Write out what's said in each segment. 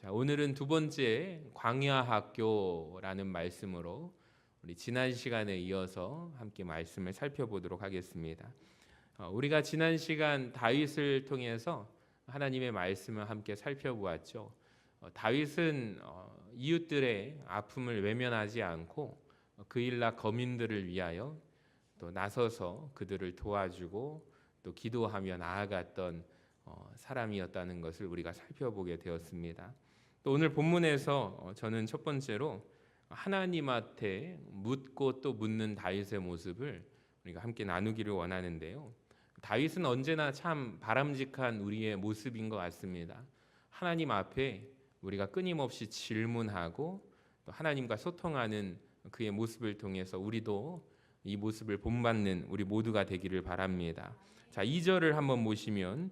자, 오늘은 두 번째 광야학교라는 말씀으로 우리 지난 시간에 이어서 함께 말씀을 살펴보도록 하겠습니다. 우리가 지난 시간 다윗을 통해서 하나님의 말씀을 함께 살펴보았죠. 다윗은 이웃들의 아픔을 외면하지 않고 그일라 거민들을 위하여 또 나서서 그들을 도와주고 또 기도하며 나아갔던 사람이었다는 것을 우리가 살펴보게 되었습니다. 또 오늘 본문에서 저는 첫 번째로 하나님한테 묻고 또 묻는 다윗의 모습을 우리가 함께 나누기를 원하는데요. 다윗은 언제나 참 바람직한 우리의 모습인 것 같습니다. 하나님 앞에 우리가 끊임없이 질문하고 또 하나님과 소통하는 그의 모습을 통해서 우리도 이 모습을 본받는 우리 모두가 되기를 바랍니다. 자, 2절을 한번 보시면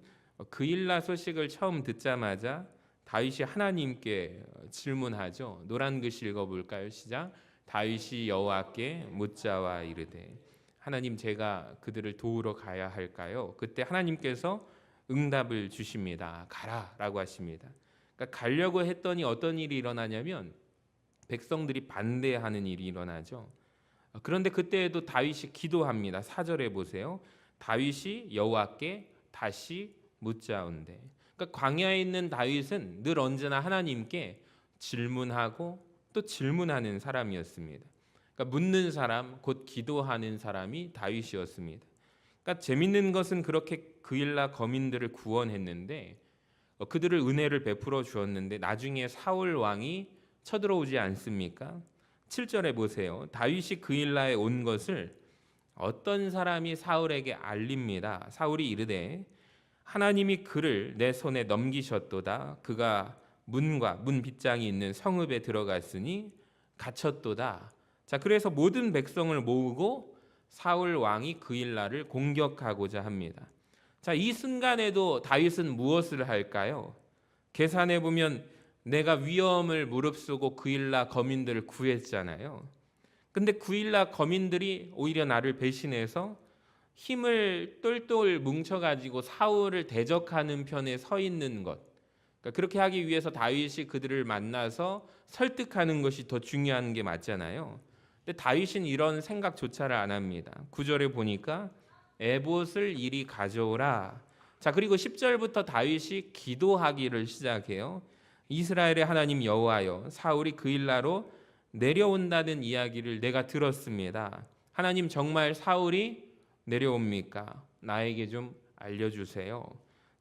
그일라 소식을 처음 듣자마자 다윗이 하나님께 질문하죠. 노란 글씨 읽어볼까요? 시작. 다윗이 여호와께 묻자와 이르되 하나님, 제가 그들을 도우러 가야 할까요? 그때 하나님께서 응답을 주십니다. 가라라고 하십니다. 그러니까 가려고 했더니 어떤 일이 일어나냐면 백성들이 반대하는 일이 일어나죠. 그런데 그때에도 다윗이 기도합니다. 4절에 보세요. 다윗이 여호와께 다시 묻자온대. 그러니까 광야에 있는 다윗은 늘 언제나 하나님께 질문하고 또 질문하는 사람이었습니다. 그러니까 묻는 사람, 곧 기도하는 사람이 다윗이었습니다. 그러니까 재밌는 것은 그렇게 그일라 거민들을 구원했는데 그들을 은혜를 베풀어 주었는데 나중에 사울 왕이 쳐들어오지 않습니까? 7절에 보세요. 다윗이 그일라에 온 것을 어떤 사람이 사울에게 알립니다. 사울이 이르되 하나님이 그를 내 손에 넘기셨도다. 그가 문과 문 빗장이 있는 성읍에 들어갔으니 갇혔도다. 자, 그래서 모든 백성을 모으고 사울 왕이 그일라를 공격하고자 합니다. 자, 이 순간에도 다윗은 무엇을 할까요? 계산해 보면 내가 위험을 무릅쓰고 그일라 거민들을 구했잖아요. 근데 그일라 거민들이 오히려 나를 배신해서 힘을 똘똘 뭉쳐가지고 사울을 대적하는 편에 서 있는 것. 그러니까 그렇게 하기 위해서 다윗이 그들을 만나서 설득하는 것이 더 중요한 게 맞잖아요. 근데 다윗은 이런 생각조차를 안 합니다. 9절에 보니까 에봇을 이리 가져오라. 자, 그리고 10절부터 다윗이 기도하기를 시작해요. 이스라엘의 하나님 여호와여, 사울이 그일라로 내려온다는 이야기를 내가 들었습니다. 하나님, 정말 사울이 내려옵니까? 나에게 좀 알려주세요.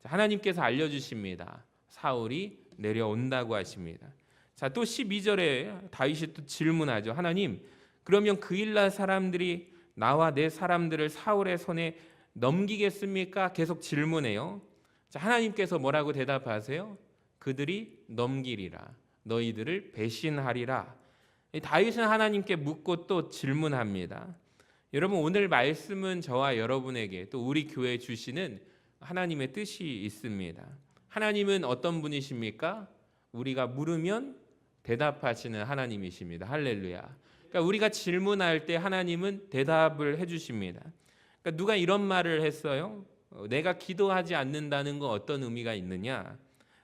자, 하나님께서 알려주십니다. 사울이 내려온다고 하십니다. 자, 또 12절에 다윗이 또 질문하죠. 하나님, 그러면 그일라 사람들이 나와 내 사람들을 사울의 손에 넘기겠습니까? 계속 질문해요. 자, 하나님께서 뭐라고 대답하세요? 그들이 넘기리라. 너희들을 배신하리라. 다윗은 하나님께 묻고 또 질문합니다. 여러분, 오늘 말씀은 저와 여러분에게 또 우리 교회에 주시는 하나님의 뜻이 있습니다. 하나님은 어떤 분이십니까? 우리가 물으면 대답하시는 하나님이십니다. 할렐루야. 그러니까 우리가 질문할 때 하나님은 대답을 해주십니다. 그러니까 누가 이런 말을 했어요? 내가 기도하지 않는다는 건 어떤 의미가 있느냐?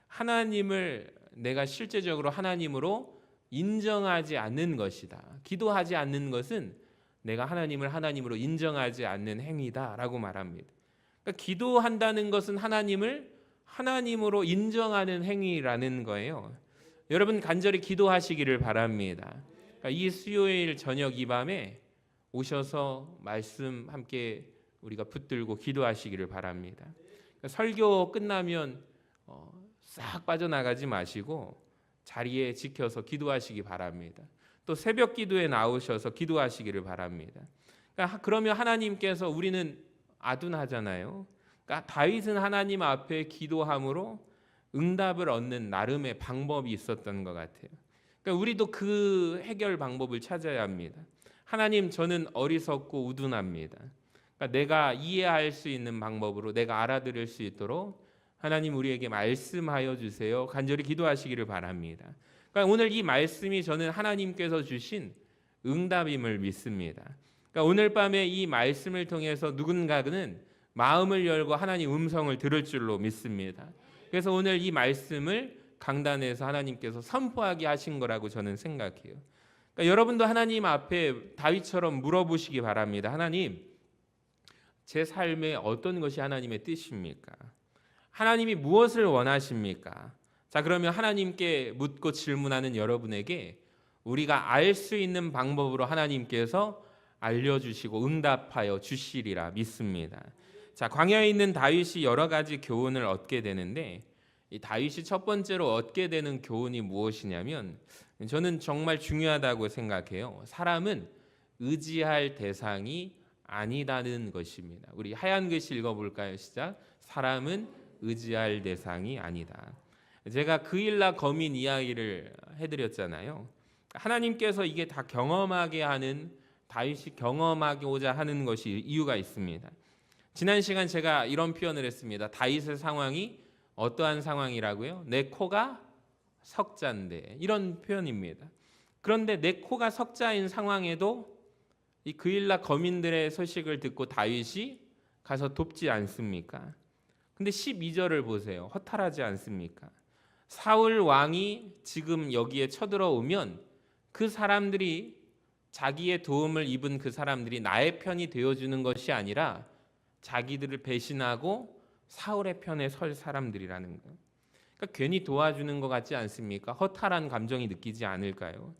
하나님을 내가 실제적으로 하나님으로 인정하지 않는 것이다. 기도하지 않는 것은 내가 하나님을 하나님으로 인정하지 않는 행위다라고 말합니다. 그러니까 기도한다는 것은 하나님을 하나님으로 인정하는 행위라는 거예요. 여러분, 간절히 기도하시기를 바랍니다. 그러니까 이 수요일 저녁 이 밤에 오셔서 말씀 함께 우리가 붙들고 기도하시기를 바랍니다. 그러니까 설교 끝나면 싹 빠져나가지 마시고 자리에 지켜서 기도하시기 바랍니다. 또 새벽 기도에 나오셔서 기도하시기를 바랍니다. 그러니까 그러면 하나님께서, 우리는 아둔하잖아요. 그러니까 다윗은 하나님 앞에 기도함으로 응답을 얻는 나름의 방법이 있었던 것 같아요. 그러니까 우리도 그 해결 방법을 찾아야 합니다. 하나님, 저는 어리석고 우둔합니다. 그러니까 내가 이해할 수 있는 방법으로 내가 알아들을 수 있도록 하나님 우리에게 말씀하여 주세요. 간절히 기도하시기를 바랍니다. 그러니까 오늘 이 말씀이 저는 하나님께서 주신 응답임을 믿습니다. 그러니까 오늘 밤에 이 말씀을 통해서 누군가는 마음을 열고 하나님 음성을 들을 줄로 믿습니다. 그래서 오늘 이 말씀을 강단에서 하나님께서 선포하게 하신 거라고 저는 생각해요. 그러니까 여러분도 하나님 앞에 다윗처럼 물어보시기 바랍니다. 하나님, 제 삶에 어떤 것이 하나님의 뜻입니까? 하나님이 무엇을 원하십니까? 자, 그러면 하나님께 묻고 질문하는 여러분에게 우리가 알 수 있는 방법으로 하나님께서 알려주시고 응답하여 주시리라 믿습니다. 자, 광야에 있는 다윗이 여러 가지 교훈을 얻게 되는데, 이 다윗이 첫 번째로 얻게 되는 교훈이 무엇이냐면, 저는 정말 중요하다고 생각해요. 사람은 의지할 대상이 아니다는 것입니다. 우리 하얀 글씨 읽어볼까요? 시작. 사람은 의지할 대상이 아니다. 제가 그일라 거민 이야기를 해드렸잖아요. 하나님께서 이게 다 경험하게 하는, 다윗이 경험하고자 하는 것이 이유가 있습니다. 지난 시간 제가 이런 표현을 했습니다. 다윗의 상황이 어떠한 상황이라고요? 내 코가 석자인데, 이런 표현입니다. 그런데 내 코가 석자인 상황에도 이 그일라 거민들의 소식을 듣고 다윗이 가서 돕지 않습니까? 근데 12절을 보세요. 허탈하지 않습니까? 사울 왕이 지금 여기에 쳐들어오면 그 사람들이, 자기의 도움을 입은 그 사람들이 나의 편이 되어주는 것이 아니라 자기들을 배신하고 사울의 편에 설 사람들이라는 거예요. 그러니까 괜히 도와주는 것 같지 않습니까? 허탈한 감정이 느끼지 않을까요?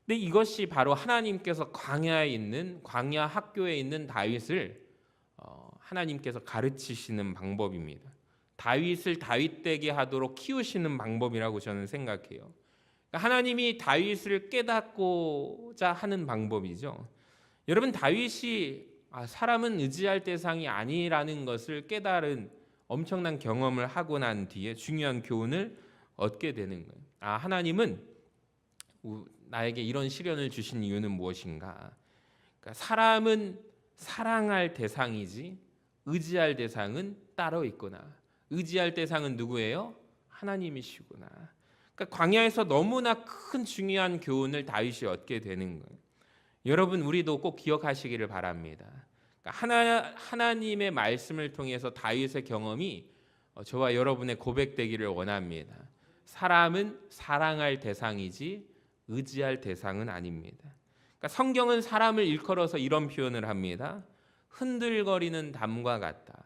근데 이것이 바로 하나님께서 광야에 있는, 광야 학교에 있는 다윗을 하나님께서 가르치시는 방법입니다. 다윗을 다윗되게 하도록 키우시는 방법이라고 저는 생각해요. 하나님이 다윗을 깨닫고자 하는 방법이죠. 여러분, 다윗이 사람은 의지할 대상이 아니라는 것을 깨달은 엄청난 경험을 하고 난 뒤에 중요한 교훈을 얻게 되는 거예요. 하나님은 나에게 이런 시련을 주신 이유는 무엇인가? 그러니까 사람은 사랑할 대상이지 의지할 대상은 따로 있구나. 의지할 대상은 누구예요? 하나님이시구나. 그러니까 광야에서 너무나 큰 중요한 교훈을 다윗이 얻게 되는 거예요. 여러분, 우리도 꼭 기억하시기를 바랍니다. 그러니까 하나님의 말씀을 통해서 다윗의 경험이 저와 여러분의 고백되기를 원합니다. 사람은 사랑할 대상이지 의지할 대상은 아닙니다. 그러니까 성경은 사람을 일컬어서 이런 표현을 합니다. 흔들거리는 담과 같다.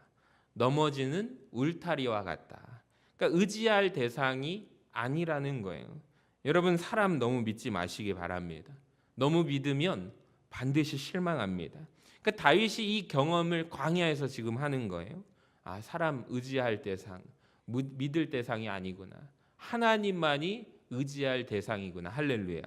넘어지는 울타리와 같다. 그러니까 의지할 대상이 아니라는 거예요. 여러분, 사람 너무 믿지 마시기 바랍니다. 너무 믿으면 반드시 실망합니다. 그러니까 다윗이 이 경험을 광야에서 지금 하는 거예요. 사람 의지할 대상, 믿을 대상이 아니구나. 하나님만이 의지할 대상이구나. 할렐루야.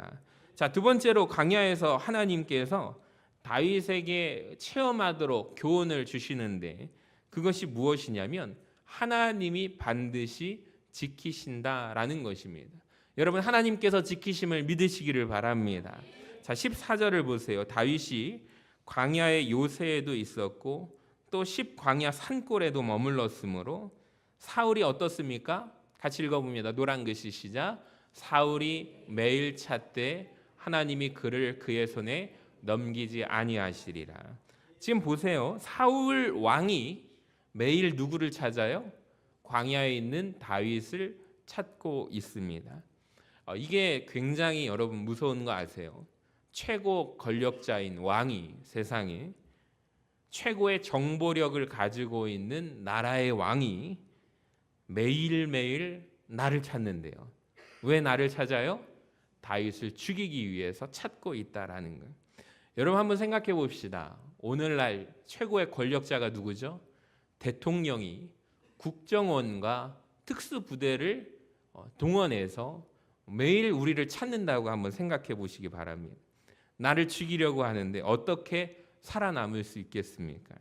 자, 두 번째로 광야에서 하나님께서 다윗에게 체험하도록 교훈을 주시는데, 그것이 무엇이냐면 하나님이 반드시 지키신다라는 것입니다. 여러분, 하나님께서 지키심을 믿으시기를 바랍니다. 자, 14절을 보세요. 다윗이 광야의 요새에도 있었고 또 10광야 산골에도 머물렀으므로 사울이 어떻습니까? 같이 읽어봅니다. 노란 글씨 시작. 사울이 매일 찾되 하나님이 그를 그의 손에 넘기지 아니하시리라. 지금 보세요. 사울 왕이 매일 누구를 찾아요? 광야에 있는 다윗을 찾고 있습니다. 이게 굉장히 여러분 무서운 거 아세요? 최고 권력자인 왕이, 세상에 최고의 정보력을 가지고 있는 나라의 왕이 매일매일 나를 찾는데요. 왜 나를 찾아요? 다윗을 죽이기 위해서 찾고 있다라는 거예요. 여러분, 한번 생각해 봅시다. 오늘날 최고의 권력자가 누구죠? 대통령이 국정원과 특수부대를 동원해서 매일 우리를 찾는다고 한번 생각해 보시기 바랍니다. 나를 죽이려고 하는데 어떻게 살아남을 수 있겠습니까?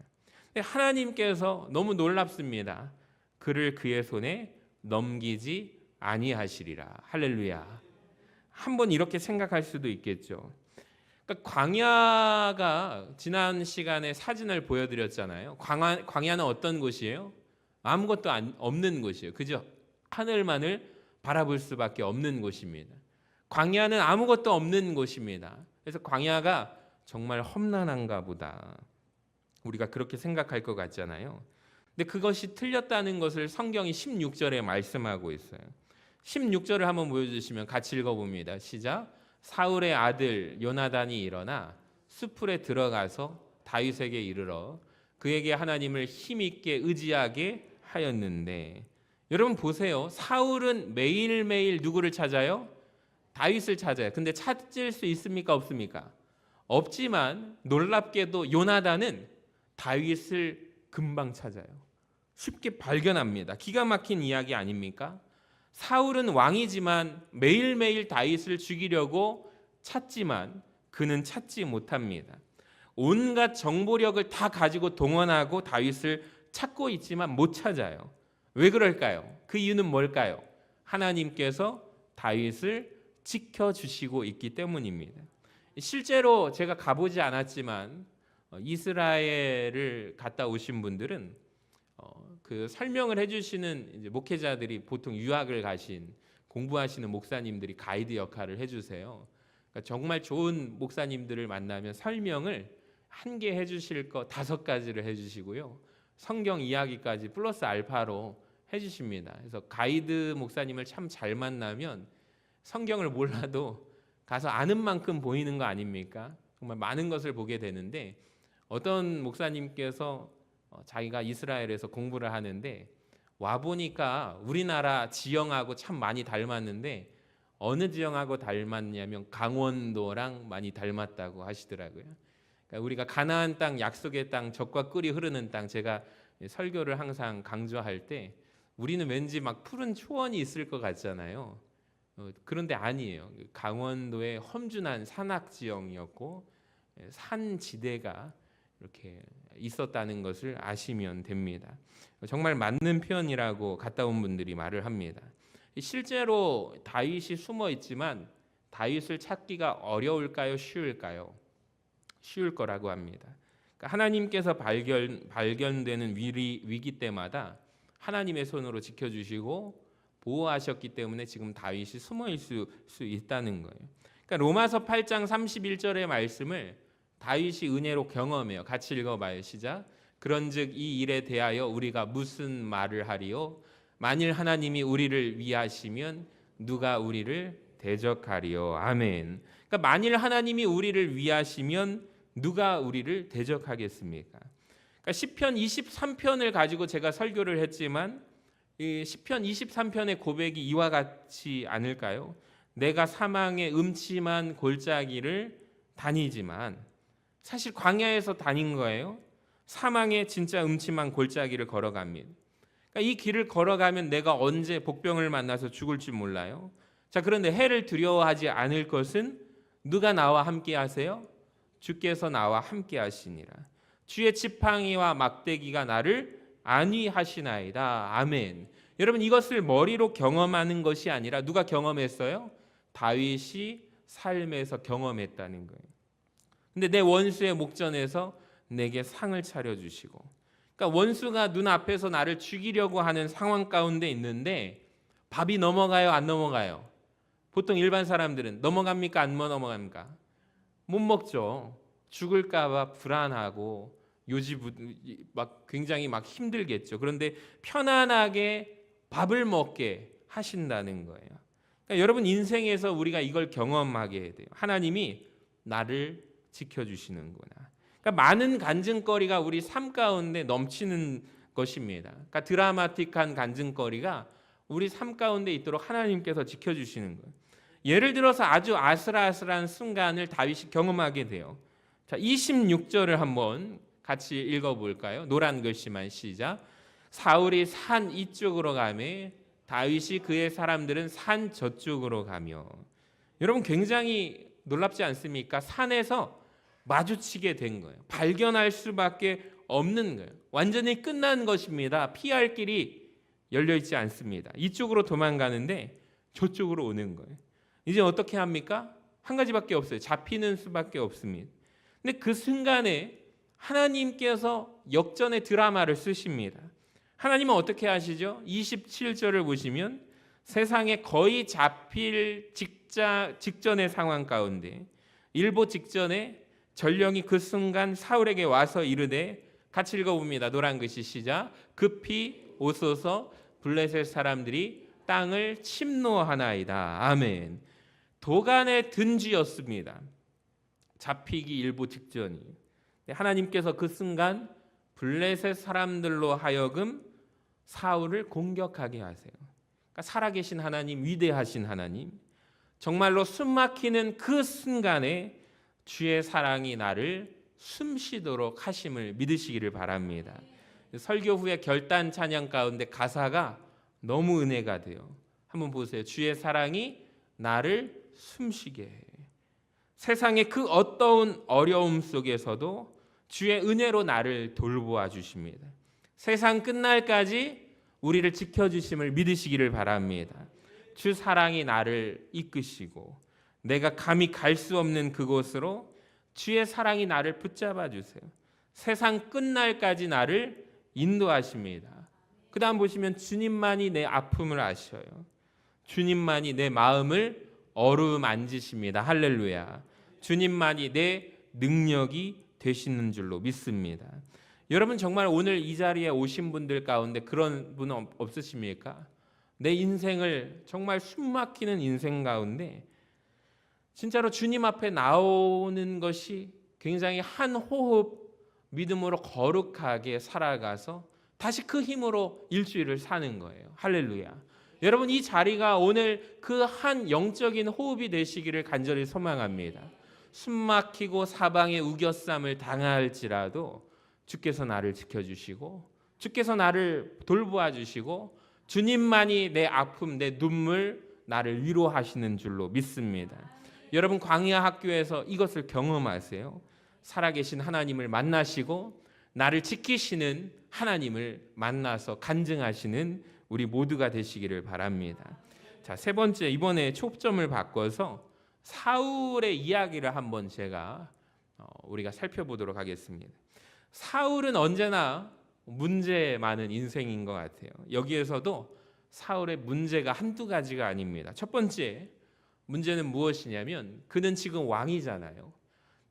하나님께서 너무 놀랍습니다. 그를 그의 손에 넘기지 아니하시리라. 할렐루야. 한번 이렇게 생각할 수도 있겠죠. 그러니까 광야가, 지난 시간에 사진을 보여드렸잖아요. 광야는 어떤 곳이에요? 아무것도 없는 곳이에요. 그죠? 하늘만을 바라볼 수밖에 없는 곳입니다. 광야는 아무것도 없는 곳입니다. 그래서 광야가 정말 험난한가 보다. 우리가 그렇게 생각할 것 같잖아요. 근데 그것이 틀렸다는 것을 성경이 16절에 말씀하고 있어요. 16절을 한번 보여주시면 같이 읽어봅니다. 시작. 사울의 아들 요나단이 일어나 숲풀에 들어가서 다윗에게 이르러 그에게 하나님을 힘있게 의지하게 하였는데, 여러분 보세요. 사울은 매일매일 누구를 찾아요? 다윗을 찾아요. 근데 찾을 수 있습니까? 없습니까? 없지만 놀랍게도 요나단은 다윗을 금방 찾아요. 쉽게 발견합니다. 기가 막힌 이야기 아닙니까? 사울은 왕이지만 매일매일 다윗을 죽이려고 찾지만 그는 찾지 못합니다. 온갖 정보력을 다 가지고 동원하고 다윗을 찾고 있지만 못 찾아요. 왜 그럴까요? 그 이유는 뭘까요? 하나님께서 다윗을 지켜주시고 있기 때문입니다. 실제로 제가 가보지 않았지만 이스라엘을 갔다 오신 분들은 그 설명을 해주시는 이제 목회자들이 보통 유학을 가신 공부하시는 목사님들이 가이드 역할을 해주세요. 그러니까 정말 좋은 목사님들을 만나면 설명을 한 개 해주실 거 5가지를 해주시고요. 성경 이야기까지 플러스 알파로 해주십니다. 그래서 가이드 목사님을 참 잘 만나면 성경을 몰라도 가서 아는 만큼 보이는 거 아닙니까? 정말 많은 것을 보게 되는데, 어떤 목사님께서 자기가 이스라엘에서 공부를 하는데 와 보니까 우리나라 지형하고 참 많이 닮았는데 어느 지형하고 닮았냐면 강원도랑 많이 닮았다고 하시더라고요. 그러니까 우리가 가나안 땅, 약속의 땅, 젖과 꿀이 흐르는 땅, 제가 설교를 항상 강조할 때 우리는 왠지 막 푸른 초원이 있을 것 같잖아요. 그런데 아니에요. 강원도의 험준한 산악 지형이었고 산지대가 이렇게 있었다는 것을 아시면 됩니다. 정말 맞는 표현이라고 갔다 온 분들이 말을 합니다. 실제로 다윗이 숨어 있지만 다윗을 찾기가 어려울까요? 쉬울까요? 쉬울 거라고 합니다. 그러니까 하나님께서 발견되는 위기 때마다 하나님의 손으로 지켜주시고 보호하셨기 때문에 지금 다윗이 숨어 있을 수 있다는 거예요. 그러니까 로마서 8장 31절의 말씀을 다윗이 은혜로 경험해요. 같이 읽어봐요. 시작. 그런즉 이 일에 대하여 우리가 무슨 말을 하리요? 만일 하나님이 우리를 위하시면 누가 우리를 대적하리요? 아멘. 그러니까 만일 하나님이 우리를 위하시면 누가 우리를 대적하겠습니까? 그러니까 시편 23편을 가지고 제가 설교를 했지만 이 시편 23편의 고백이 이와 같지 않을까요? 내가 사망의 음침한 골짜기를 다니지만, 사실 광야에서 다닌 거예요. 사망의 진짜 음침한 골짜기를 걸어갑니다. 그러니까 이 길을 걸어가면 내가 언제 복병을 만나서 죽을지 몰라요. 자, 그런데 해를 두려워하지 않을 것은 누가 나와 함께 하세요? 주께서 나와 함께 하시니라. 주의 지팡이와 막대기가 나를 안위하시나이다. 아멘. 여러분, 이것을 머리로 경험하는 것이 아니라 누가 경험했어요? 다윗이 삶에서 경험했다는 거예요. 근데 내 원수의 목전에서 내게 상을 차려주시고, 그러니까 원수가 눈앞에서 나를 죽이려고 하는 상황 가운데 있는데 밥이 넘어가요? 안 넘어가요? 보통 일반 사람들은 넘어갑니까? 안 넘어갑니까? 못 먹죠. 죽을까 봐 불안하고 막 굉장히 막 힘들겠죠. 그런데 편안하게 밥을 먹게 하신다는 거예요. 그러니까 여러분, 인생에서 우리가 이걸 경험하게 해야 돼요. 하나님이 나를 지켜주시는구나. 그러니까 많은 간증거리가 우리 삶 가운데 넘치는 것입니다. 그러니까 드라마틱한 간증거리가 우리 삶 가운데 있도록 하나님께서 지켜주시는 거예요. 예를 들어서 아주 아슬아슬한 순간을 다윗이 경험하게 돼요. 자, 26절을 한번 같이 읽어볼까요? 노란 글씨만 시작. 사울이 산 이쪽으로 가매 다윗이 그의 사람들은 산 저쪽으로 가며. 여러분, 굉장히 놀랍지 않습니까? 산에서 마주치게 된 거예요. 발견할 수밖에 없는 거예요. 완전히 끝난 것입니다. 피할 길이 열려있지 않습니다. 이쪽으로 도망가는데 저쪽으로 오는 거예요. 이제 어떻게 합니까? 한 가지밖에 없어요. 잡히는 수밖에 없습니다. 근데 그 순간에 하나님께서 역전의 드라마를 쓰십니다. 하나님은 어떻게 하시죠? 27절을 보시면 세상에 거의 잡힐 직전의 상황 가운데 일보 직전에 전령이 그 순간 사울에게 와서 이르되, 같이 읽어봅니다. 노란 글씨 시작. 급히 오소서 블레셋 사람들이 땅을 침노하나이다. 아멘. 도간에 든 쥐였습니다. 잡히기 일보 직전이. 하나님께서 그 순간 블레셋 사람들로 하여금 사울을 공격하게 하세요. 그러니까 살아계신 하나님, 위대하신 하나님, 정말로 숨막히는 그 순간에 주의 사랑이 나를 숨쉬도록 하심을 믿으시기를 바랍니다. 설교 후에 결단 찬양 가운데 가사가 너무 은혜가 돼요. 한번 보세요. 주의 사랑이 나를 숨쉬게 해. 세상의 그 어떠한 어려움 속에서도 주의 은혜로 나를 돌보아 주십니다. 세상 끝날까지 우리를 지켜주심을 믿으시기를 바랍니다. 주 사랑이 나를 이끄시고 내가 감히 갈 수 없는 그곳으로 주의 사랑이 나를 붙잡아 주세요. 세상 끝날까지 나를 인도하십니다. 그 다음 보시면 주님만이 내 아픔을 아셔요. 주님만이 내 마음을 어루만지십니다. 할렐루야. 주님만이 내 능력이 되시는 줄로 믿습니다. 여러분 정말 오늘 이 자리에 오신 분들 가운데 그런 분 없으십니까? 내 인생을 정말 숨막히는 인생 가운데 진짜로 주님 앞에 나오는 것이 굉장히 한 호흡 믿음으로 거룩하게 살아가서 다시 그 힘으로 일주일을 사는 거예요. 할렐루야. 여러분 이 자리가 오늘 그 한 영적인 호흡이 되시기를 간절히 소망합니다. 숨막히고 사방에 우겨쌈을 당할지라도 주께서 나를 지켜주시고 주께서 나를 돌보아 주시고 주님만이 내 아픔, 내 눈물, 나를 위로하시는 줄로 믿습니다. 여러분 광야 학교에서 이것을 경험하세요. 살아계신 하나님을 만나시고 나를 지키시는 하나님을 만나서 간증하시는 우리 모두가 되시기를 바랍니다. 자, 세 번째, 이번에 초점을 바꿔서 사울의 이야기를 한번 제가 우리가 살펴보도록 하겠습니다. 사울은 언제나 문제 많은 인생인 것 같아요. 여기에서도 사울의 문제가 한두 가지가 아닙니다. 첫 번째 문제는 무엇이냐면 그는 지금 왕이잖아요.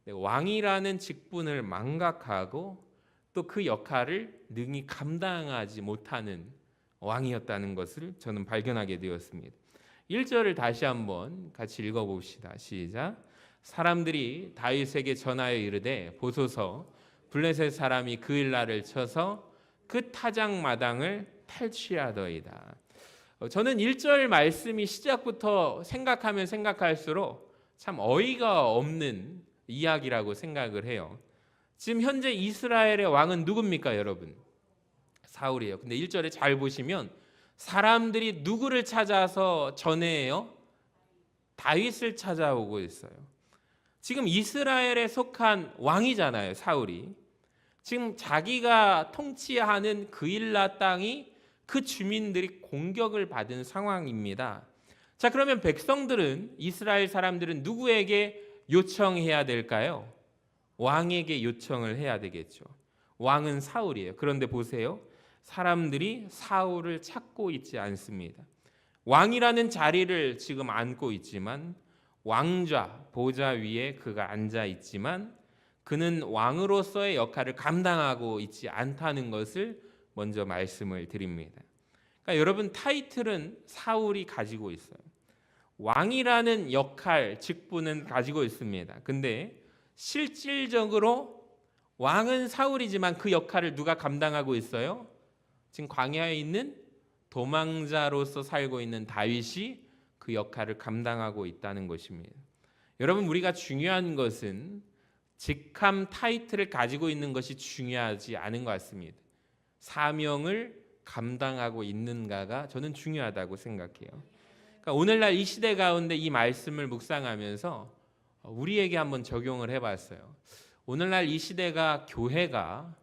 왕이라는 직분을 망각하고 또 그 역할을 능히 감당하지 못하는 왕이었다는 것을 저는 발견하게 되었습니다. 1절을 다시 한번 같이 읽어봅시다. 시작. 사람들이 다윗에게 전하여 이르되 보소서 블레셋 사람이 그 일날을 쳐서 그 타작마당을 탈취하더이다. 저는 1절 말씀이 시작부터 생각하면 생각할수록 참 어이가 없는 이야기라고 생각을 해요. 지금 현재 이스라엘의 왕은 누굽니까 여러분? 사울이에요. 근데 1절에 잘 보시면 사람들이 누구를 찾아서 전해요? 다윗을 찾아오고 있어요. 지금 이스라엘에 속한 왕이잖아요, 사울이. 지금 자기가 통치하는 그일라 땅이 그 주민들이 공격을 받은 상황입니다. 자, 그러면 백성들은, 이스라엘 사람들은 누구에게 요청해야 될까요? 왕에게 요청을 해야 되겠죠. 왕은 사울이에요. 그런데 보세요. 사람들이 사울을 찾고 있지 않습니다. 왕이라는 자리를 지금 안고 있지만 왕좌, 보좌 위에 그가 앉아 있지만 그는 왕으로서의 역할을 감당하고 있지 않다는 것을 먼저 말씀을 드립니다. 그러니까 여러분 타이틀은 사울이 가지고 있어요. 왕이라는 역할, 직분은 가지고 있습니다. 근데 실질적으로 왕은 사울이지만 그 역할을 누가 감당하고 있어요? 지금 광야에 있는 도망자로서 살고 있는 다윗이 그 역할을 감당하고 있다는 것입니다. 여러분 우리가 중요한 것은 직함 타이틀을 가지고 있는 것이 중요하지 않은 것 같습니다. 사명을 감당하고 있는가가 저는 중요하다고 생각해요. 그러니까 오늘날 이 시대 가운데 이 말씀을 묵상하면서 우리에게 한번 적용을 해봤어요. 오늘날 이 시대가 교회가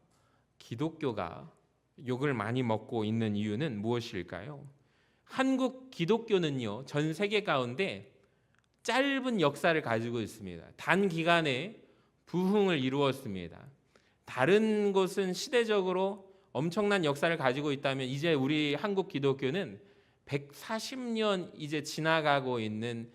기독교가 욕을 많이 먹고 있는 이유는 무엇일까요? 한국 기독교는요 전 세계 가운데 짧은 역사를 가지고 있습니다. 단기간에 부흥을 이루었습니다. 다른 곳은 시대적으로 엄청난 역사를 가지고 있다면 이제 우리 한국 기독교는 140년 이제 지나가고 있는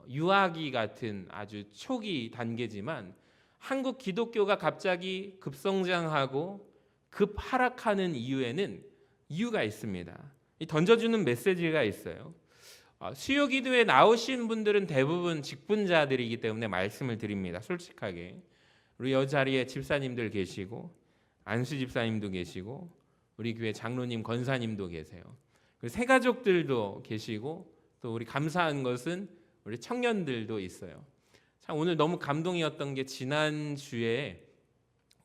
유아기 같은 아주 초기 단계지만 한국 기독교가 갑자기 급성장하고 급하락하는 이유에는 이유가 있습니다. 이 던져주는 메시지가 있어요. 수요 기도에 나오신 분들은 대부분 직분자들이기 때문에 말씀을 드립니다. 솔직하게. 우리 이 자리에 집사님들 계시고 안수 집사님도 계시고 우리 교회 장로님 권사님도 계세요. 그리고 새가족들도 계시고 또 우리 감사한 것은 우리 청년들도 있어요. 참 오늘 너무 감동이었던 게 지난주에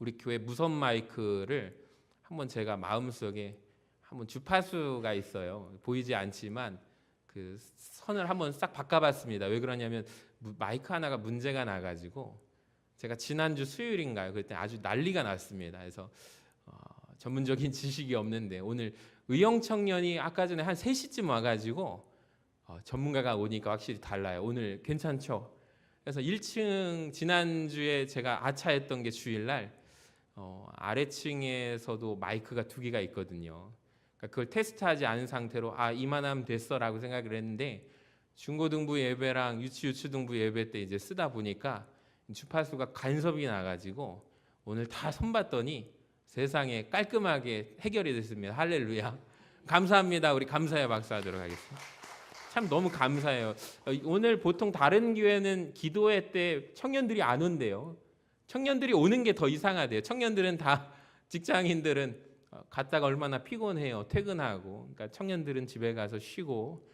우리 교회 무선 마이크를 한번 제가 마음속에 한번 주파수가 있어요. 보이지 않지만 그 선을 한번 싹 바꿔봤습니다. 왜 그러냐면 마이크 하나가 문제가 나가지고 제가 지난주 수요일인가요? 그때 아주 난리가 났습니다. 그래서 전문적인 지식이 없는데 오늘 의영 청년이 아까 전에 한 3시쯤 와가지고 전문가가 오니까 확실히 달라요. 오늘 괜찮죠? 그래서 1층 지난주에 제가 아차했던 게 주일날 아래층에서도 마이크가 2개가 있거든요. 그러니까 그걸 테스트하지 않은 상태로 이만하면 됐어라고 생각을 했는데 중고등부 예배랑 유치등부 예배 때 이제 쓰다 보니까 주파수가 간섭이 나가지고 오늘 다 손봤더니 세상에 깔끔하게 해결이 됐습니다. 할렐루야. 감사합니다. 우리 감사의 박수 하도록 하겠습니다. 참 너무 감사해요. 오늘 보통 다른 교회는 기도회 때 청년들이 안 온대요. 청년들이 오는 게 더 이상하대요. 청년들은 다 직장인들은 갔다가 얼마나 피곤해요. 퇴근하고. 그러니까 청년들은 집에 가서 쉬고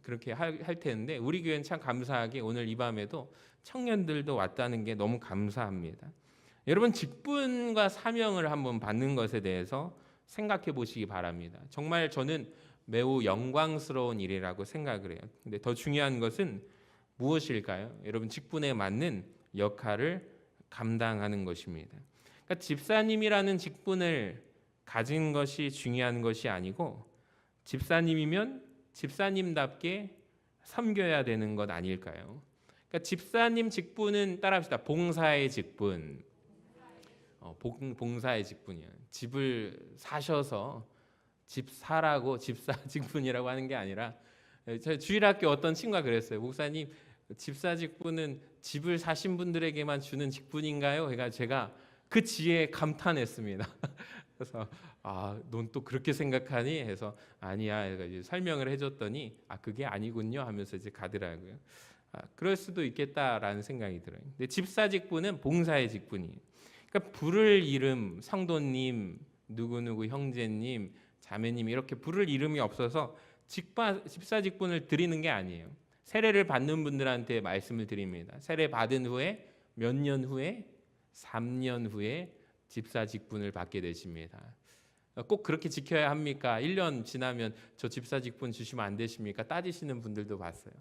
그렇게 할 텐데 우리 교회는 참 감사하게 오늘 이 밤에도 청년들도 왔다는 게 너무 감사합니다. 여러분 직분과 사명을 한번 받는 것에 대해서 생각해 보시기 바랍니다. 정말 저는 매우 영광스러운 일이라고 생각을 해요. 근데 더 중요한 것은 무엇일까요? 여러분 직분에 맞는 역할을 감당하는 것입니다. 그러니까 집사님이라는 직분을 가진 것이 중요한 것이 아니고 집사님이면 집사님답게 섬겨야 되는 것 아닐까요? 그러니까 집사님 직분은 따라합시다. 봉사의 직분. 봉사의 직분이요. 집을 사셔서 집 사라고 집사 직분이라고 하는 게 아니라 제 주일학교 어떤 친구가 그랬어요. 목사님 집사 직분은 집을 사신 분들에게만 주는 직분인가요? 그러니까 제가 그 지혜에 감탄했습니다. 그래서 넌 또 그렇게 생각하니? 해서 아니야. 이제 설명을 해줬더니 그게 아니군요 하면서 이제 가더라고요. 그럴 수도 있겠다라는 생각이 들어요. 근데 집사 직분은 봉사의 직분이에요. 그러니까 부를 이름 성도님, 누구누구 형제님, 자매님 이렇게 부를 이름이 없어서 집사 직분을 드리는 게 아니에요. 세례를 받는 분들한테 말씀을 드립니다. 세례 받은 후에 몇 년 후에 3년 후에 집사 직분을 받게 되십니다. 꼭 그렇게 지켜야 합니까? 1년 지나면 저 집사 직분 주시면 안 되십니까? 따지시는 분들도 봤어요.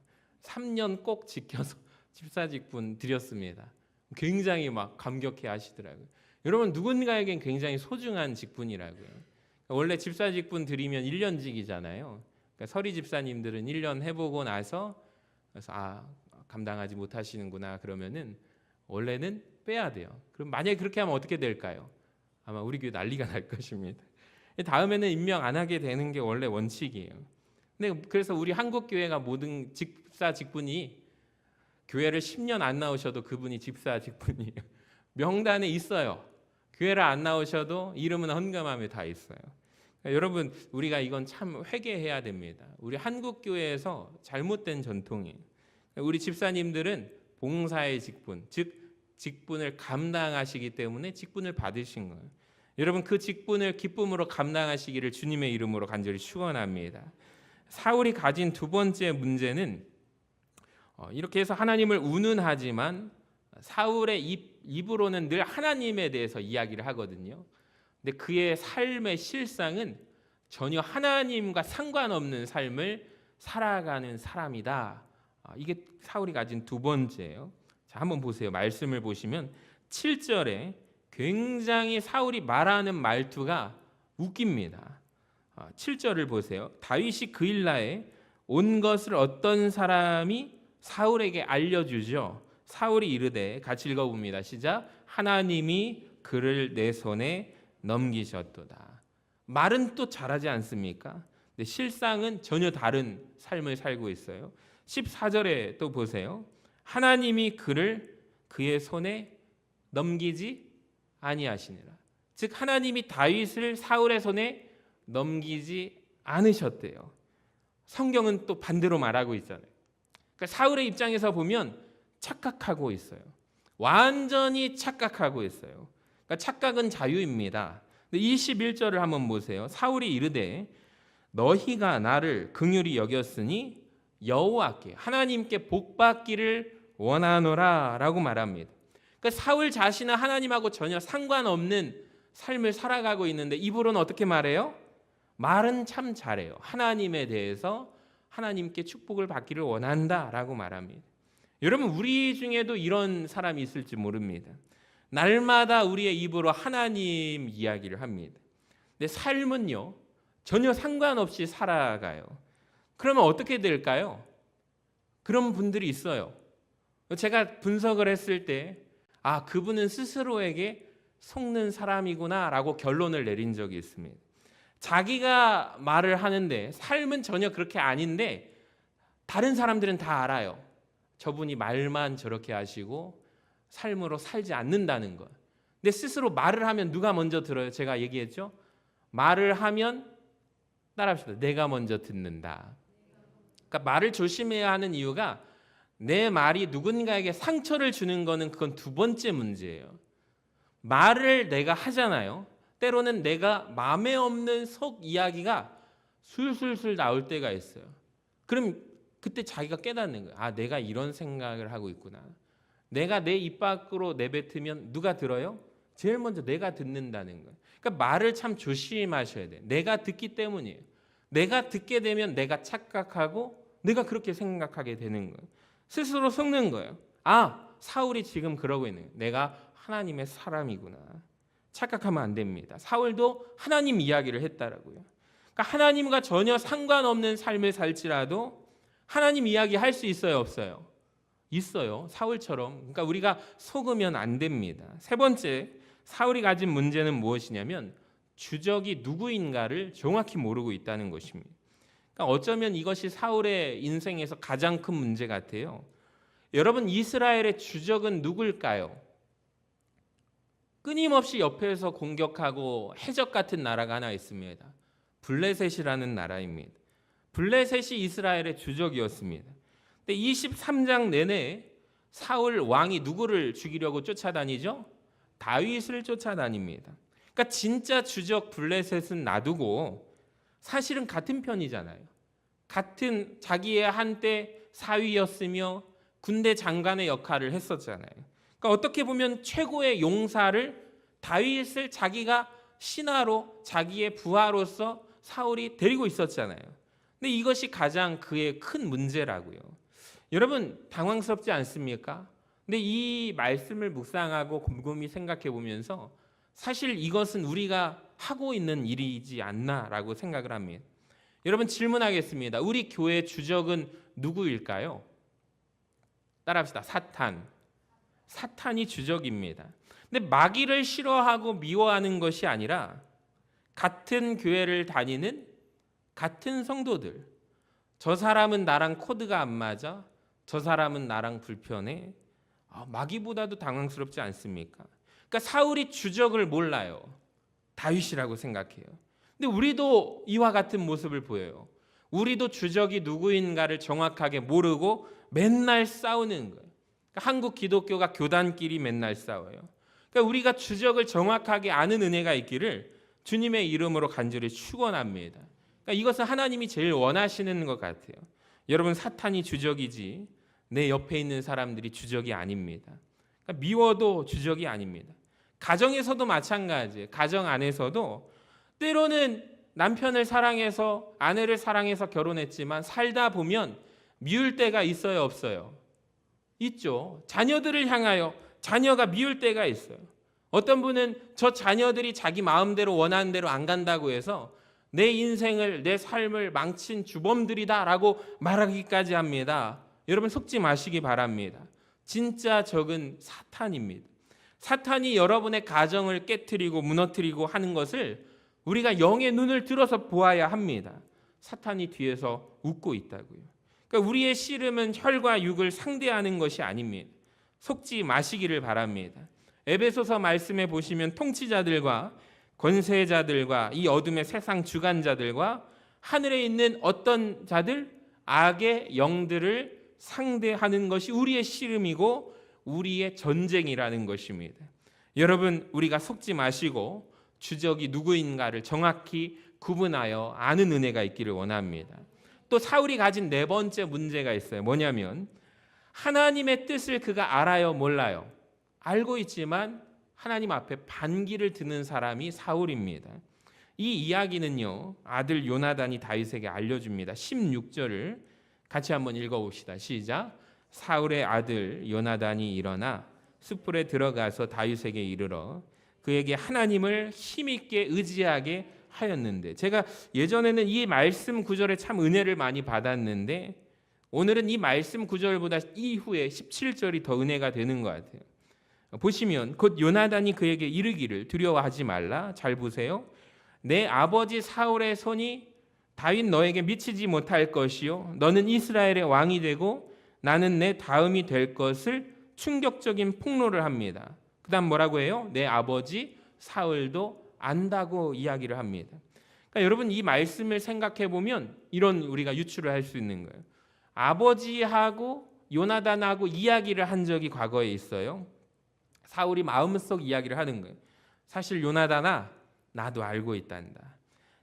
3년 꼭 지켜서 집사 직분 드렸습니다. 굉장히 막 감격해 하시더라고요. 여러분 누군가에겐 굉장히 소중한 직분이라고요. 원래 집사 직분 드리면 1년직이잖아요. 그러니까 서리 집사님들은 1년 해보고 나서 그래서 감당하지 못하시는구나 그러면은 원래는 빼야 돼요. 그럼 만약에 그렇게 하면 어떻게 될까요? 아마 우리 교회 난리가 날 것입니다. 다음에는 임명 안 하게 되는 게 원래 원칙이에요. 근데 그래서 우리 한국 교회가 모든 집사 직분이 교회를 10년 안 나오셔도 그분이 집사 직분이에요. 명단에 있어요. 교회를 안 나오셔도 이름은 헌금함에 다 있어요. 그러니까 여러분 우리가 이건 참 회개해야 됩니다. 우리 한국 교회에서 잘못된 전통이에요. 우리 집사님들은 봉사의 직분, 즉 직분을 감당하시기 때문에 직분을 받으신 거예요. 여러분 그 직분을 기쁨으로 감당하시기를 주님의 이름으로 간절히 축원합니다. 사울이 가진 두 번째 문제는 이렇게 해서 하나님을 운운하지만 사울의 입으로는 늘 하나님에 대해서 이야기를 하거든요. 근데 그의 삶의 실상은 전혀 하나님과 상관없는 삶을 살아가는 사람이다. 이게 사울이 가진 두 번째예요. 자, 한번 보세요. 말씀을 보시면 7절에 굉장히 사울이 말하는 말투가 웃깁니다. 7절을 보세요. 다윗이 그 일날에 온 것을 어떤 사람이 사울에게 알려주죠. 사울이 이르되 같이 읽어봅니다. 시작. 하나님이 그를 내 손에 넘기셨도다. 말은 또 잘하지 않습니까? 근데 실상은 전혀 다른 삶을 살고 있어요. 14절에 또 보세요. 하나님이 그를 그의 손에 넘기지 아니하시니라. 즉 하나님이 다윗을 사울의 손에 넘기지 않으셨대요. 성경은 또 반대로 말하고 있잖아요. 그러니까 사울의 입장에서 보면 착각하고 있어요. 완전히 착각하고 있어요. 그러니까 착각은 자유입니다. 21절을 한번 보세요. 사울이 이르되 너희가 나를 긍휼히 여겼으니 여호와께 하나님께 복받기를 원하노라 라고 말합니다. 그러니까 사울 자신은 하나님하고 전혀 상관없는 삶을 살아가고 있는데 입으로는 어떻게 말해요? 말은 참 잘해요. 하나님에 대해서 하나님께 축복을 받기를 원한다라고 말합니다. 여러분, 우리 중에도 이런 사람이 있을지 모릅니다. 날마다 우리의 입으로 하나님 이야기를 합니다. 근데 삶은요, 전혀 상관없이 살아가요. 그러면 어떻게 될까요? 그런 분들이 있어요. 제가 분석을 했을 때 그분은 스스로에게 속는 사람이구나라고 결론을 내린 적이 있습니다. 자기가 말을 하는데 삶은 전혀 그렇게 아닌데 다른 사람들은 다 알아요. 저분이 말만 저렇게 하시고 삶으로 살지 않는다는 것. 근데 스스로 말을 하면 누가 먼저 들어요? 제가 얘기했죠? 말을 하면 따라합시다. 내가 먼저 듣는다. 그러니까 말을 조심해야 하는 이유가 내 말이 누군가에게 상처를 주는 거는 그건 두 번째 문제예요. 말을 내가 하잖아요. 때로는 내가 마음에 없는 속 이야기가 술술술 나올 때가 있어요. 그럼 그때 자기가 깨닫는 거예요. 내가 이런 생각을 하고 있구나. 내가 내 입 밖으로 내뱉으면 누가 들어요? 제일 먼저 내가 듣는다는 거예요. 그러니까 말을 참 조심하셔야 돼요. 내가 듣기 때문이에요. 내가 듣게 되면 내가 착각하고 내가 그렇게 생각하게 되는 거예요. 스스로 속는 거예요. 사울이 지금 그러고 있는 거예요. 내가 하나님의 사람이구나. 착각하면 안 됩니다. 사울도 하나님 이야기를 했다라고요. 그러니까 하나님과 전혀 상관없는 삶을 살지라도 하나님 이야기 할 수 있어요, 없어요? 있어요. 사울처럼. 그러니까 우리가 속으면 안 됩니다. 세 번째, 사울이 가진 문제는 무엇이냐면 주적이 누구인가를 정확히 모르고 있다는 것입니다. 그러니까 어쩌면 이것이 사울의 인생에서 가장 큰 문제 같아요. 여러분, 이스라엘의 주적은 누굴까요? 끊임없이 옆에서 공격하고 해적 같은 나라가 하나 있습니다. 블레셋이라는 나라입니다. 블레셋이 이스라엘의 주적이었습니다. 근데 23장 내내 사울 왕이 누구를 죽이려고 쫓아다니죠? 다윗을 쫓아다닙니다. 그러니까 진짜 주적 블레셋은 놔두고 사실은 같은 편이잖아요. 같은 자기의 한때 사위였으며 군대 장관의 역할을 했었잖아요. 그러니까 어떻게 보면 최고의 용사를 다윗을 자기가 신하로 자기의 부하로서 사울이 데리고 있었잖아요. 근데 이것이 가장 그의 큰 문제라고요. 여러분, 당황스럽지 않습니까? 근데 이 말씀을 묵상하고 곰곰이 생각해 보면서 사실 이것은 우리가 하고 있는 일이지 않나라고 생각을 합니다. 여러분, 질문하겠습니다. 우리 교회 주적은 누구일까요? 따라합시다. 사탄이 주적입니다. 근데 마귀를 싫어하고 미워하는 것이 아니라 같은 교회를 다니는 같은 성도들, 저 사람은 나랑 코드가 안 맞아, 저 사람은 나랑 불편해, 마귀보다도 당황스럽지 않습니까? 그러니까 사울이 주적을 몰라요. 다윗이라고 생각해요. 근데 우리도 이와 같은 모습을 보여요. 우리도 주적이 누구인가를 정확하게 모르고 맨날 싸우는 거예요. 그러니까 한국 기독교가 교단끼리 맨날 싸워요. 그러니까 우리가 주적을 정확하게 아는 은혜가 있기를 주님의 이름으로 간절히 축원합니다. 그러니까 이것은 하나님이 제일 원하시는 것 같아요. 여러분, 사탄이 주적이지 내 옆에 있는 사람들이 주적이 아닙니다. 그러니까 미워도 주적이 아닙니다. 가정에서도 마찬가지예요. 가정 안에서도 때로는 남편을 사랑해서 아내를 사랑해서 결혼했지만 살다 보면 미울 때가 있어요, 없어요? 있죠. 자녀들을 향하여 자녀가 미울 때가 있어요. 어떤 분은 저 자녀들이 자기 마음대로 원하는 대로 안 간다고 해서 내 인생을, 내 삶을 망친 주범들이다라고 말하기까지 합니다. 여러분, 속지 마시기 바랍니다. 진짜 적은 사탄입니다. 사탄이 여러분의 가정을 깨트리고 무너뜨리고 하는 것을 우리가 영의 눈을 들어서 보아야 합니다. 사탄이 뒤에서 웃고 있다고요. 그러니까 우리의 씨름은 혈과 육을 상대하는 것이 아닙니다. 속지 마시기를 바랍니다. 에베소서 말씀에 보시면 통치자들과 권세자들과 이 어둠의 세상 주관자들과 하늘에 있는 어떤 자들, 악의 영들을 상대하는 것이 우리의 씨름이고 우리의 전쟁이라는 것입니다. 여러분, 우리가 속지 마시고 주적이 누구인가를 정확히 구분하여 아는 은혜가 있기를 원합니다. 또 사울이 가진 네 번째 문제가 있어요. 뭐냐면 하나님의 뜻을 그가 알아요, 몰라요? 알고 있지만 하나님 앞에 반기를 드는 사람이 사울입니다. 이 이야기는요, 아들 요나단이 다윗에게 알려줍니다. 16절을 같이 한번 읽어봅시다. 시작. 사울의 아들 요나단이 일어나 숯불에 들어가서 다윗에게 이르러 그에게 하나님을 힘있게 의지하게 하였는데, 제가 예전에는 이 말씀 구절에 참 은혜를 많이 받았는데 오늘은 이 말씀 구절보다 이후에 17절이 더 은혜가 되는 것 같아요. 보시면 곧 요나단이 그에게 이르기를 두려워하지 말라. 잘 보세요. 내 아버지 사울의 손이 다윗 너에게 미치지 못할 것이요 너는 이스라엘의 왕이 되고 나는 내 다음이 될 것을 충격적인 폭로를 합니다. 그 다음 뭐라고 해요? 내 아버지 사울도 안다고 이야기를 합니다. 그러니까 여러분, 이 말씀을 생각해 보면 이런 우리가 유추를 할 수 있는 거예요. 아버지하고 요나단하고 이야기를 한 적이 과거에 있어요. 사울이 마음속 이야기를 하는 거예요. 사실 요나단아, 나도 알고 있단다.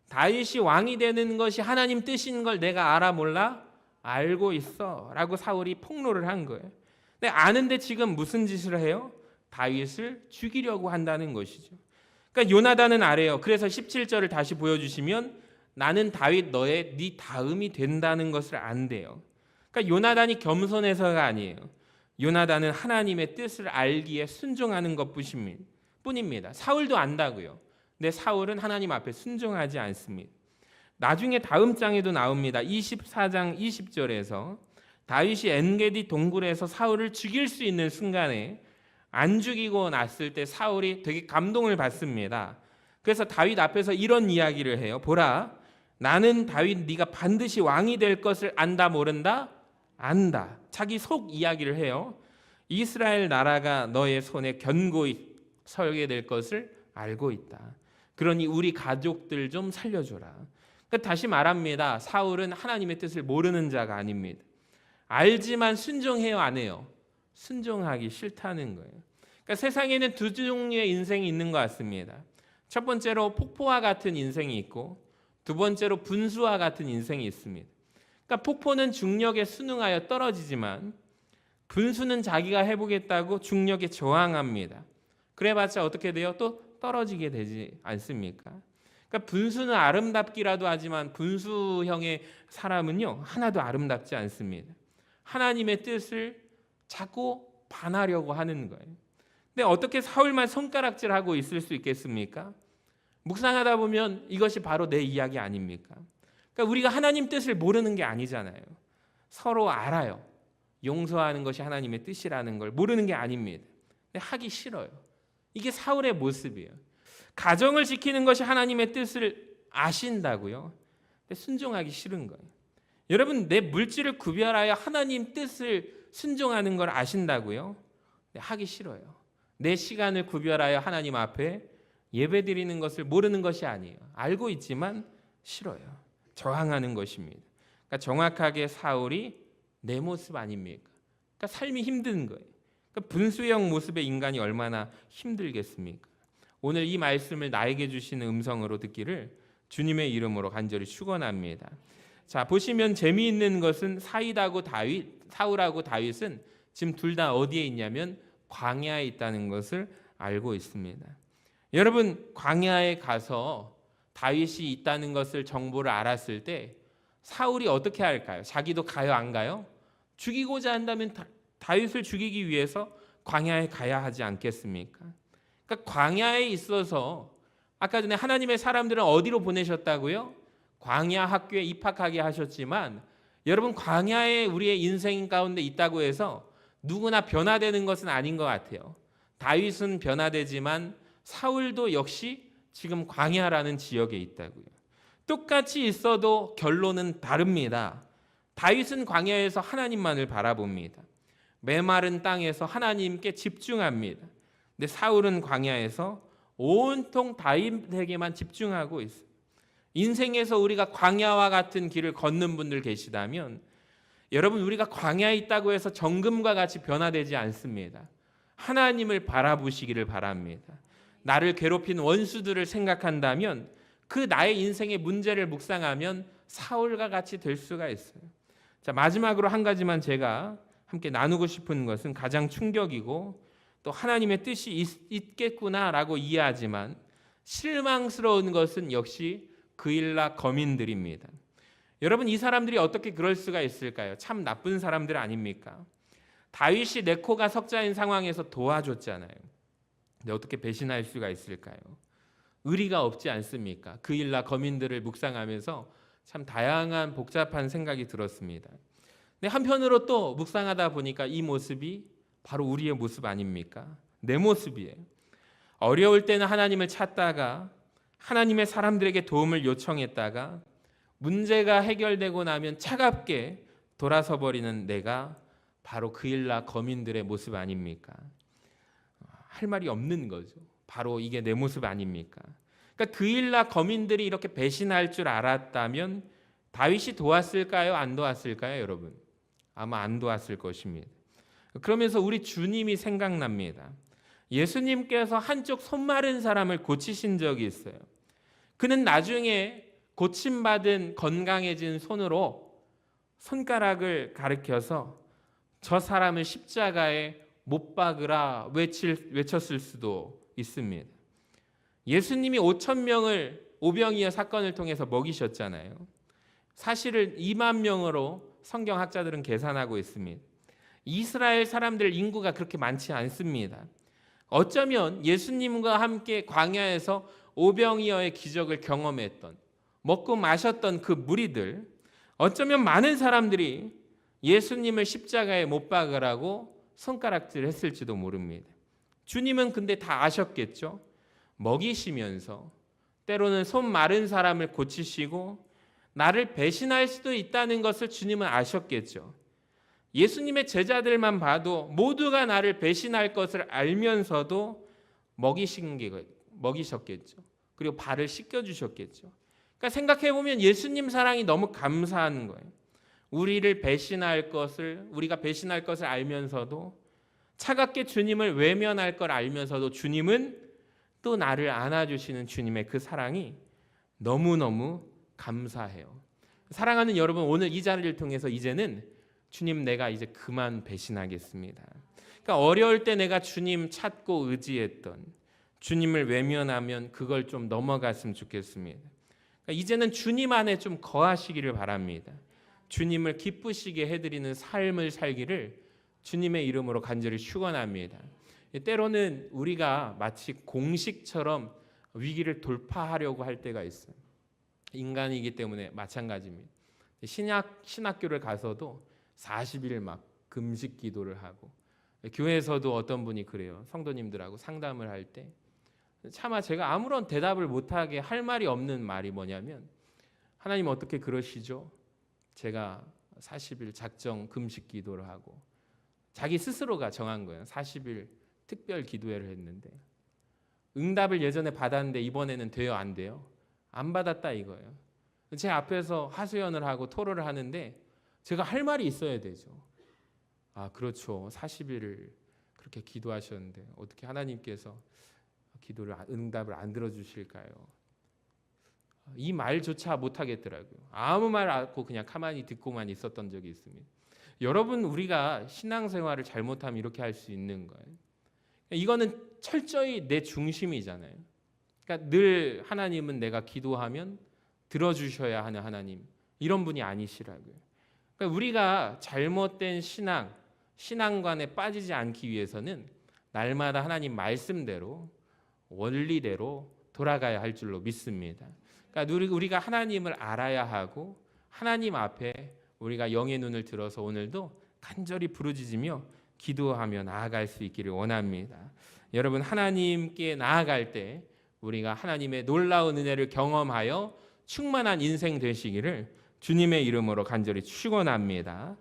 다윗이 왕이 되는 것이 하나님 뜻인 걸 내가 알아 몰라? 알고 있어 라고 사울이 폭로를 한 거예요. 근데 아는데 지금 무슨 짓을 해요? 다윗을 죽이려고 한다는 것이죠. 그러니까 요나단은 알아요. 그래서 17절을 다시 보여주시면 나는 다윗 너의 네 다음이 된다는 것을 안대요. 그러니까 요나단이 겸손해서가 아니에요. 요나단은 하나님의 뜻을 알기에 순종하는 것뿐입니다. 사울도 안다고요. 근데 사울은 하나님 앞에 순종하지 않습니다. 나중에 다음 장에도 나옵니다. 24장 20절에서 다윗이 엔게디 동굴에서 사울을 죽일 수 있는 순간에 안 죽이고 났을 때 사울이 되게 감동을 받습니다. 그래서 다윗 앞에서 이런 이야기를 해요. 보라, 나는 다윗 네가 반드시 왕이 될 것을 안다 모른다? 안다. 자기 속 이야기를 해요. 이스라엘 나라가 너의 손에 견고히 설게 될 것을 알고 있다. 그러니 우리 가족들 좀 살려줘라. 그러니까 다시 말합니다. 사울은 하나님의 뜻을 모르는 자가 아닙니다. 알지만 순종해요, 안 해요? 순종하기 싫다는 거예요. 그러니까 세상에는 두 종류의 인생이 있는 것 같습니다. 첫 번째로 폭포와 같은 인생이 있고 두 번째로 분수와 같은 인생이 있습니다. 그러니까 폭포는 중력에 순응하여 떨어지지만 분수는 자기가 해보겠다고 중력에 저항합니다. 그래봤자 어떻게 돼요? 또 떨어지게 되지 않습니까? 그러니까 분수는 아름답기라도 하지만 분수형의 사람은요 하나도 아름답지 않습니다. 하나님의 뜻을 자꾸 반하려고 하는 거예요. 근데 어떻게 사울만 손가락질하고 있을 수 있겠습니까? 묵상하다 보면 이것이 바로 내 이야기 아닙니까? 그러니까 우리가 하나님 뜻을 모르는 게 아니잖아요. 서로 알아요. 용서하는 것이 하나님의 뜻이라는 걸 모르는 게 아닙니다. 근데 하기 싫어요. 이게 사울의 모습이에요. 가정을 지키는 것이 하나님의 뜻을 아신다고요. 근데 순종하기 싫은 거예요. 여러분, 내 물질을 구별하여 하나님 뜻을 순종하는 걸 아신다고요. 근데 하기 싫어요. 내 시간을 구별하여 하나님 앞에 예배드리는 것을 모르는 것이 아니에요. 알고 있지만 싫어요. 저항하는 것입니다. 그러니까 정확하게 사울이 내 모습 아닙니까? 그러니까 삶이 힘든 거예요. 그러니까 분수형 모습의 인간이 얼마나 힘들겠습니까? 오늘 이 말씀을 나에게 주시는 음성으로 듣기를 주님의 이름으로 간절히 축원합니다. 자, 보시면 재미있는 것은 사울하고 다윗은 지금 둘 다 어디에 있냐면 광야에 있다는 것을 알고 있습니다. 여러분, 광야에 가서 다윗이 있다는 것을 정보를 알았을 때 사울이 어떻게 할까요? 자기도 가요, 안 가요? 죽이고자 한다면 다윗을 죽이기 위해서 광야에 가야 하지 않겠습니까? 그러니까 광야에 있어서 아까 전에 하나님의 사람들은 어디로 보내셨다고요? 광야 학교에 입학하게 하셨지만 여러분, 광야에 우리의 인생 가운데 있다고 해서 누구나 변화되는 것은 아닌 것 같아요. 다윗은 변화되지만 사울도 역시 지금 광야라는 지역에 있다고요. 똑같이 있어도 결론은 다릅니다. 다윗은 광야에서 하나님만을 바라봅니다. 메마른 땅에서 하나님께 집중합니다. 근데 사울은 광야에서 온통 다윗에게만 집중하고 있어요. 인생에서 우리가 광야와 같은 길을 걷는 분들 계시다면 여러분, 우리가 광야에 있다고 해서 정금과 같이 변화되지 않습니다. 하나님을 바라보시기를 바랍니다. 나를 괴롭힌 원수들을 생각한다면 그 나의 인생의 문제를 묵상하면 사울과 같이 될 수가 있어요. 자, 마지막으로 한 가지만 제가 함께 나누고 싶은 것은 가장 충격이고 또 하나님의 뜻이 있겠구나라고 이해하지만 실망스러운 것은 역시 그일라 거민들입니다. 여러분, 이 사람들이 어떻게 그럴 수가 있을까요? 참 나쁜 사람들 아닙니까? 다윗이 네코가 석자인 상황에서 도와줬잖아요. 근데 어떻게 배신할 수가 있을까요? 의리가 없지 않습니까? 그일라 거민들을 묵상하면서 참 다양한 복잡한 생각이 들었습니다. 근데 한편으로 또 묵상하다 보니까 이 모습이 바로 우리의 모습 아닙니까? 내 모습이에요. 어려울 때는 하나님을 찾다가 하나님의 사람들에게 도움을 요청했다가 문제가 해결되고 나면 차갑게 돌아서 버리는 내가 바로 그일라 거민들의 모습 아닙니까? 할 말이 없는 거죠. 바로 이게 내 모습 아닙니까? 그러니까 그일라 거민들이 이렇게 배신할 줄 알았다면 다윗이 도왔을까요? 안 도왔을까요, 여러분? 아마 안 도왔을 것입니다. 그러면서 우리 주님이 생각납니다. 예수님께서 한쪽 손 마른 사람을 고치신 적이 있어요. 그는 나중에 고침받은 건강해진 손으로 손가락을 가리켜서 저 사람을 십자가에 못 박으라 외쳤을 수도 있습니다. 예수님이 5천 명을 오병이어 사건을 통해서 먹이셨잖아요. 사실은 2만 명으로 성경학자들은 계산하고 있습니다. 이스라엘 사람들 인구가 그렇게 많지 않습니다. 어쩌면 예수님과 함께 광야에서 오병이어의 기적을 경험했던, 먹고 마셨던 그 무리들, 어쩌면 많은 사람들이 예수님을 십자가에 못 박으라고 손가락질을 했을지도 모릅니다. 주님은 근데 다 아셨겠죠. 먹이시면서 때로는 손 마른 사람을 고치시고 나를 배신할 수도 있다는 것을 주님은 아셨겠죠. 예수님의 제자들만 봐도 모두가 나를 배신할 것을 알면서도 먹이셨겠죠. 그리고 발을 씻겨주셨겠죠. 그러니까 생각해보면 예수님 사랑이 너무 감사한 거예요. 우리가 배신할 것을 알면서도 차갑게 주님을 외면할 걸 알면서도 주님은 또 나를 안아주시는 주님의 그 사랑이 너무너무 감사해요. 사랑하는 여러분, 오늘 이 자리를 통해서 이제는 주님, 내가 이제 그만 배신하겠습니다. 그러니까 어려울 때 내가 주님 찾고 의지했던 주님을 외면하면 그걸 좀 넘어갔으면 좋겠습니다. 그러니까 이제는 주님 안에 좀 거하시기를 바랍니다. 주님을 기쁘시게 해드리는 삶을 살기를 주님의 이름으로 간절히 축원합니다. 때로는 우리가 마치 공식처럼 위기를 돌파하려고 할 때가 있어요. 인간이기 때문에 마찬가지입니다. 신학교를 가서도 40일 막 금식 기도를 하고, 교회에서도 어떤 분이 그래요. 성도님들하고 상담을 할 때 차마 제가 아무런 대답을 못하게 할 말이 없는 말이 뭐냐면, 하나님 어떻게 그러시죠? 제가 40일 작정 금식 기도를 하고, 자기 스스로가 정한 거예요. 40일 특별 기도회를 했는데 응답을 예전에 받았는데 이번에는 돼요, 안 돼요? 안 받았다 이거예요. 제 앞에서 하소연을 하고 토로를 하는데 제가 할 말이 있어야 되죠. 아, 그렇죠. 40일을 그렇게 기도하셨는데 어떻게 하나님께서 응답을 안 들어주실까요? 이 말조차 못하겠더라고요. 아무 말 않고 그냥 가만히 듣고만 있었던 적이 있습니다. 여러분, 우리가 신앙생활을 잘못하면 이렇게 할 수 있는 거예요. 이거는 철저히 내 중심이잖아요. 그러니까 늘 하나님은 내가 기도하면 들어주셔야 하는 하나님, 이런 분이 아니시라고요. 그러니까 우리가 잘못된 신앙관에 빠지지 않기 위해서는 날마다 하나님 말씀대로, 원리대로 돌아가야 할 줄로 믿습니다. 그러니까 우리가 하나님을 알아야 하고 하나님 앞에 우리가 영의 눈을 들어서 오늘도 간절히 부르짖으며 기도하며 나아갈 수 있기를 원합니다. 여러분, 하나님께 나아갈 때 우리가 하나님의 놀라운 은혜를 경험하여 충만한 인생 되시기를 주님의 이름으로 간절히 축원합니다.